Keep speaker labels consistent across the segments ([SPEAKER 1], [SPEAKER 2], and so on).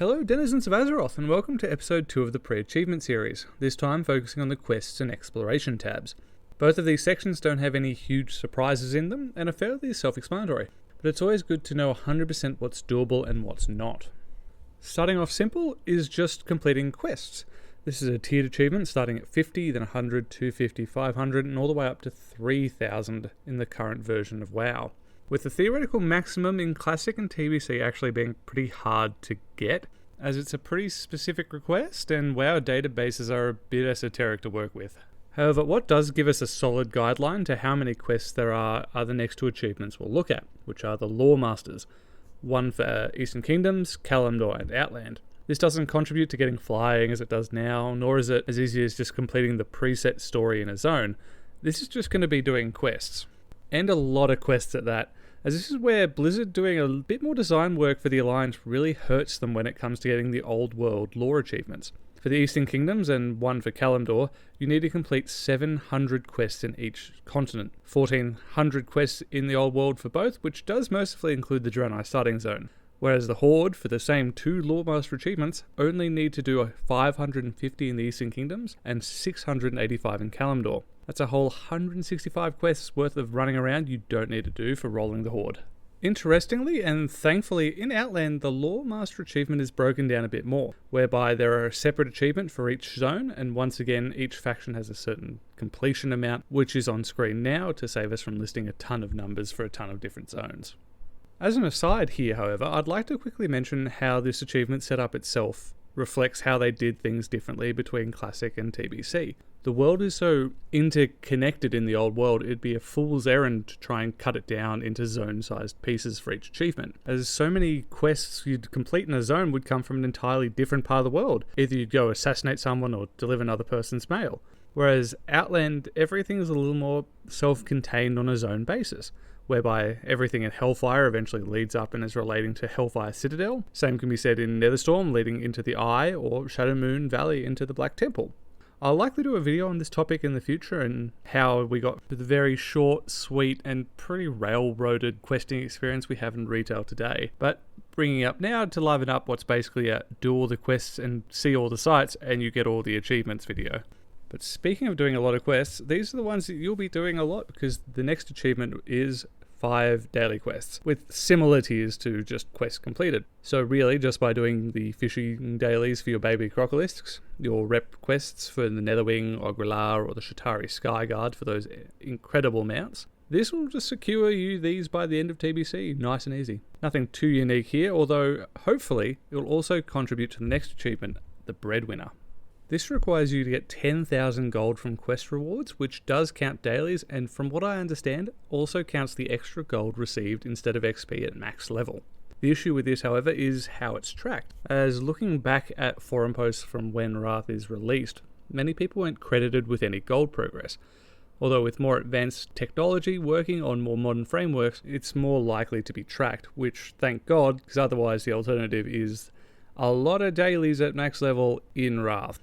[SPEAKER 1] Hello denizens of Azeroth and welcome to episode 2 of the pre-achievement series, this time focusing on the quests and exploration tabs. Both of these sections don't have any huge surprises in them and are fairly self-explanatory, but it's always good to know 100% what's doable and what's not. Starting off simple is just completing quests. This is a tiered achievement starting at 50, then 100, 250, 500 and all the way up to 3000 in the current version of WoW. With the theoretical maximum in Classic and TBC actually being pretty hard to get, as it's a pretty specific request and WoW databases are a bit esoteric to work with. However, what does give us a solid guideline to how many quests there are the next two achievements we'll look at, which are the Lore Masters, one for Eastern Kingdoms, Kalimdor and Outland. This doesn't contribute to getting flying as it does now, nor is it as easy as just completing the preset story in a zone. This is just going to be doing quests. And a lot of quests at that, as this is where Blizzard doing a bit more design work for the Alliance really hurts them when it comes to getting the old world lore achievements. For the Eastern Kingdoms and one for Kalimdor, you need to complete 700 quests in each continent, 1400 quests in the old world for both, which does mercifully include the Draenei starting zone. Whereas the Horde, for the same two Lore Master achievements, only need to do 550 in the Eastern Kingdoms and 685 in Kalimdor. That's a whole 165 quests worth of running around you don't need to do for rolling the Horde. Interestingly, and thankfully, in Outland, the Lore Master achievement is broken down a bit more, whereby there are a separate achievement for each zone, and once again, each faction has a certain completion amount, which is on screen now to save us from listing a ton of numbers for a ton of different zones. As an aside here, however, I'd like to quickly mention how this achievement setup itself reflects how they did things differently between Classic and TBC. The world is so interconnected in the old world, it'd be a fool's errand to try and cut it down into zone-sized pieces for each achievement, as so many quests you'd complete in a zone would come from an entirely different part of the world. Either you'd go assassinate someone or deliver another person's mail. Whereas Outland, everything is a little more self-contained on a zone basis, whereby everything in Hellfire eventually leads up and is relating to Hellfire Citadel. Same can be said in Netherstorm leading into the Eye, or Shadowmoon Valley into the Black Temple. I'll likely do a video on this topic in the future and how we got to the very short, sweet and pretty railroaded questing experience we have in retail today. But bringing up now to liven up what's basically a do all the quests and see all the sites and you get all the achievements video. But speaking of doing a lot of quests, these are the ones that you'll be doing a lot because the next achievement is 5 daily quests, with similar tiers to just quests completed. So really, just by doing the fishing dailies for your baby crocolisks, your rep quests for the Netherwing, Ogrilar, or the Shatari Skyguard for those incredible mounts, this will just secure you these by the end of TBC, nice and easy. Nothing too unique here, although hopefully it will also contribute to the next achievement, the Breadwinner. This requires you to get 10,000 gold from quest rewards, which does count dailies, and from what I understand, also counts the extra gold received instead of XP at max level. The issue with this, however, is how it's tracked, as looking back at forum posts from when Wrath is released, many people weren't credited with any gold progress. Although with more advanced technology working on more modern frameworks, it's more likely to be tracked, which thank God, because otherwise the alternative is a lot of dailies at max level in Wrath.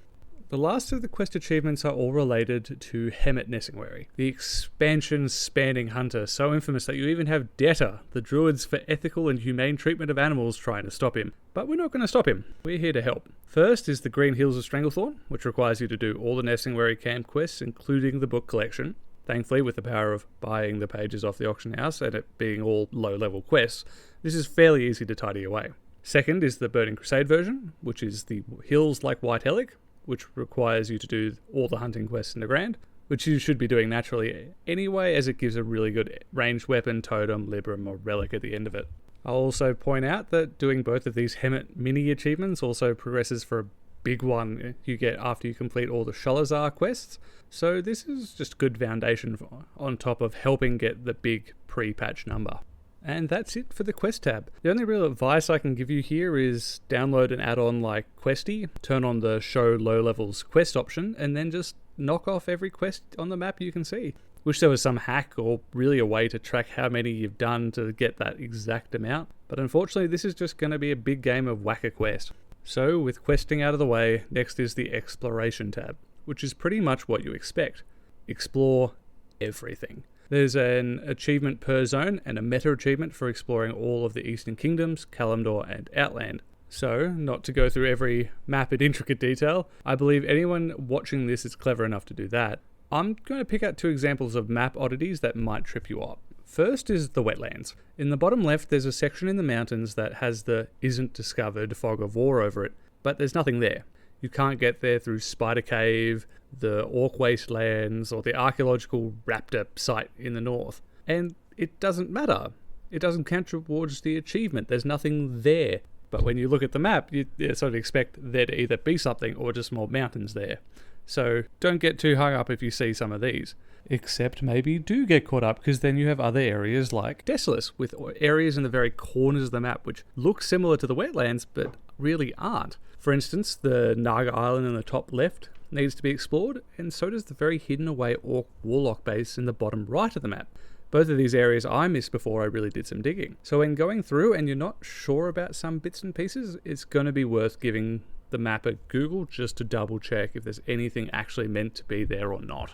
[SPEAKER 1] The last of the quest achievements are all related to Hemet Nesingwary, the expansion-spanning hunter so infamous that you even have Detta, the druids for ethical and humane treatment of animals, trying to stop him. But we're not going to stop him, we're here to help. First is the Green Hills of Stranglethorn, which requires you to do all the Nesingwary camp quests, including the book collection. Thankfully, with the power of buying the pages off the auction house and it being all low-level quests, this is fairly easy to tidy away. Second is the Burning Crusade version, which is the Hills like White Helic, which requires you to do all the hunting quests in the Grand, which you should be doing naturally anyway, as it gives a really good ranged weapon, totem, libram, or relic at the end of it. I'll also point out that doing both of these Hemet mini achievements also progresses for a big one you get after you complete all the Sholazar quests, so this is just good foundation on top of helping get the big pre-patch number. And that's it for the quest tab. The only real advice I can give you here is download an add-on like Questy, turn on the show low levels quest option, and then just knock off every quest on the map you can see. Wish there was some hack or really a way to track how many you've done to get that exact amount, but unfortunately this is just going to be a big game of whack-a-quest. So with questing out of the way, next is the exploration tab, which is pretty much what you expect. Explore everything. There's an achievement per zone and a meta achievement for exploring all of the Eastern Kingdoms, Kalimdor and Outland. So, not to go through every map in intricate detail, I believe anyone watching this is clever enough to do that. I'm going to pick out 2 examples of map oddities that might trip you up. First is the wetlands. In the bottom left, there's a section in the mountains that has the "isn't discovered" fog of war over it, but there's nothing there. You can't get there through Spider Cave, the Orc Wastelands, or the archaeological raptor site in the north. And it doesn't matter. It doesn't count towards the achievement. There's nothing there. But when you look at the map, you sort of expect there to either be something or just more mountains there. So don't get too hung up if you see some of these. Except maybe do get caught up, because then you have other areas like Desolace, with areas in the very corners of the map which look similar to the wetlands but really aren't. For instance, the Naga Island in the top left needs to be explored, and so does the very hidden away Orc Warlock base in the bottom right of the map. Both of these areas I missed before I really did some digging. So when going through and you're not sure about some bits and pieces, it's going to be worth giving the map a Google just to double check if there's anything actually meant to be there or not.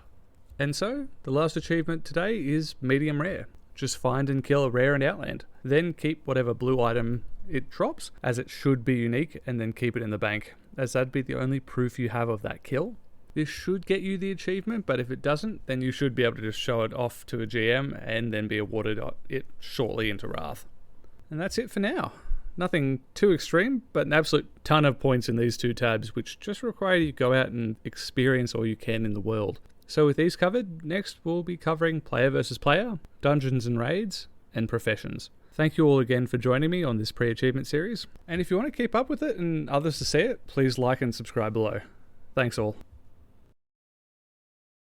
[SPEAKER 1] And so, the last achievement today is medium rare. Just find and kill a rare in Outland. Then keep whatever blue item it drops, as it should be unique, and then keep it in the bank, as that'd be the only proof you have of that kill. This should get you the achievement, but if it doesn't, then you should be able to just show it off to a GM and then be awarded it shortly into Wrath. And that's it for now. Nothing too extreme, but an absolute ton of points in these 2 tabs, which just require you to go out and experience all you can in the world. So with these covered, next we'll be covering player versus player, dungeons and raids, and professions. Thank you all again for joining me on this pre-achievement series, and if you want to keep up with it and others to see it, please like and subscribe below. Thanks all.